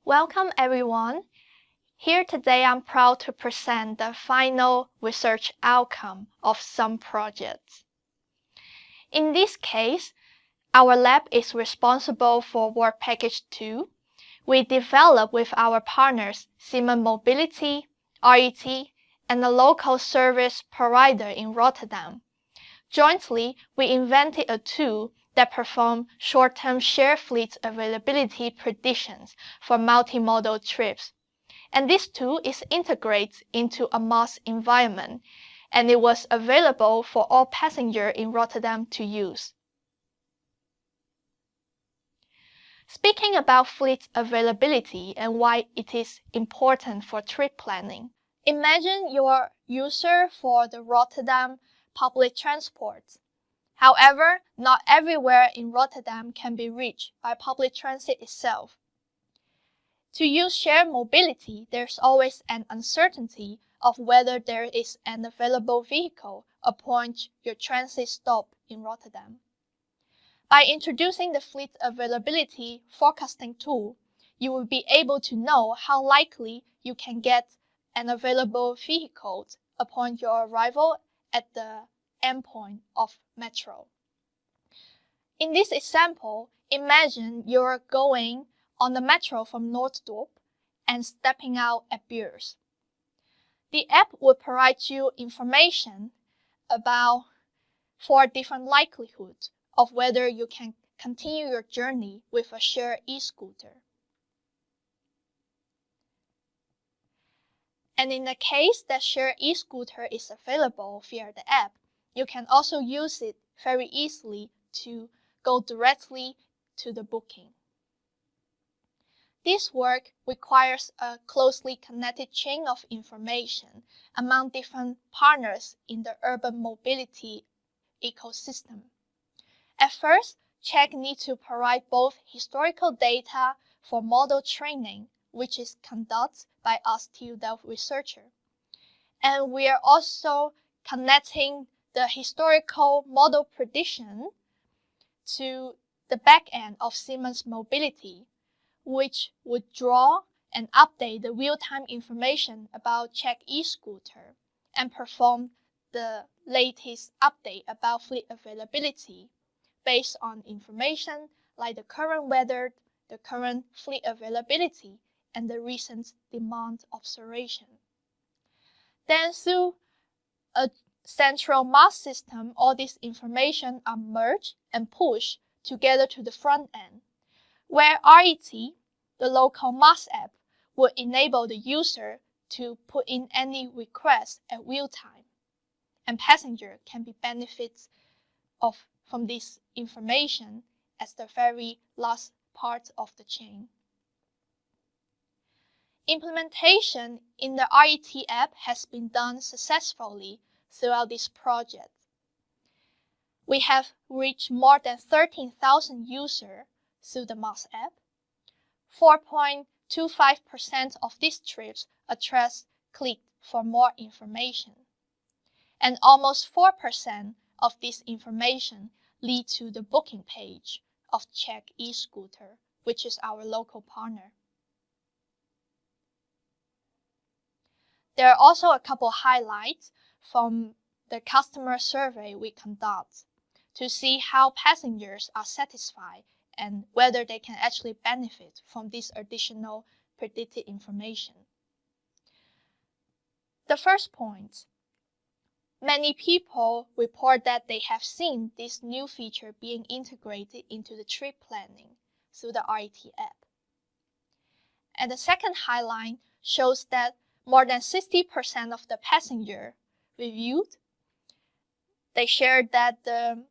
Welcome everyone. Here today I'm proud to present the final research outcome of some projects. In this case, our lab is responsible for work package 2. We developed with our partners Siemens Mobility, RET, and a local service provider in Rotterdam. Jointly, we invented a tool that performs short-term share fleet availability predictions for multimodal trips. And this tool is integrated into a MaaS environment, and it was available for all passengers in Rotterdam to use. Speaking about fleet availability and why it is important for trip planning, imagine you're a user for the Rotterdam public transport. However, not everywhere in Rotterdam can be reached by public transit itself. To use shared mobility, there's always an uncertainty of whether there is an available vehicle upon your transit stop in Rotterdam. By introducing the fleet availability forecasting tool, you will be able to know how likely you can get an available vehicle upon your arrival at the endpoint of metro. In this example, imagine you're going on the metro from Norddorp and stepping out at Beers. The app will provide you information about 4 different likelihoods of whether you can continue your journey with a shared e-scooter. And in the case that shared e-scooter is available via the app, you can also use it very easily to go directly to the booking. This work requires a closely connected chain of information among different partners in the urban mobility ecosystem. At first, Cheng needs to provide both historical data for model training, which is conducted by us TU Delft researchers, and we are also connecting the historical model prediction to the back end of Siemens Mobility, which would draw and update the real-time information about Cheng e-scooter and perform the latest update about fleet availability based on information like the current weather, the current fleet availability, and the recent demand observation. Then through a central MaaS system, all this information are merged and pushed together to the front end, where RET, the local MaaS app, will enable the user to put in any request at real time, and passenger can be benefits from this information as the very last part of the chain. Implementation in the RET app has been done successfully throughout this project. We have reached more than 13,000 users through the MaaS app. 4.25% of these trips address click for more information, and almost 4% of this information lead to the booking page of Cheng e-scooter, which is our local partner. There are also a couple highlights from the customer survey we conduct to see how passengers are satisfied and whether they can actually benefit from this additional predicted information. The first point, many people report that they have seen this new feature being integrated into the trip planning through the RET app. And the second highlight shows that more than 60% of the passengers reviewed, they shared that the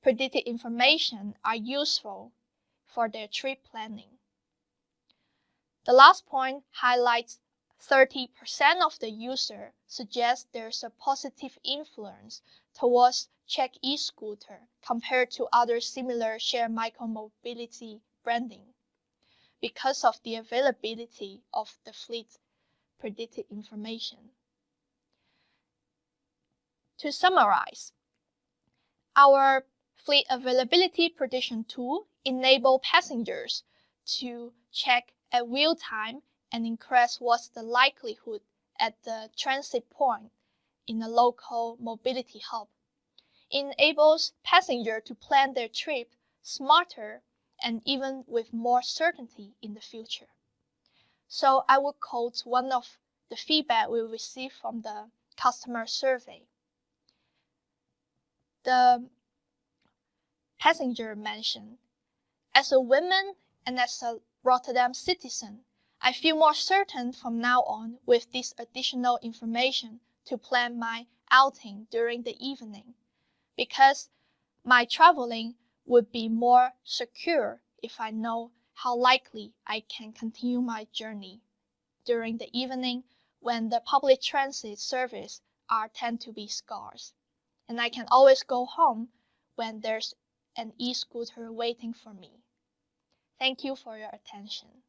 predicted information are useful for their trip planning. The last point highlights 30% of the users suggest there's a positive influence towards Cheng e-scooter compared to other similar shared micromobility branding because of the availability of the fleet predicted information. To summarize, our fleet availability prediction tool enables passengers to check at real time and increase what's the likelihood at the transit point in a local mobility hub. It enables passengers to plan their trip smarter and even with more certainty in the future. So I will quote one of the feedback we received from the customer survey. The passenger mentioned, "As a woman and as a Rotterdam citizen, I feel more certain from now on with this additional information to plan my outing during the evening, because my traveling would be more secure if I know how likely I can continue my journey during the evening when the public transit service tend to be scarce, and I can always go home when there's an e-scooter waiting for me." Thank you for your attention.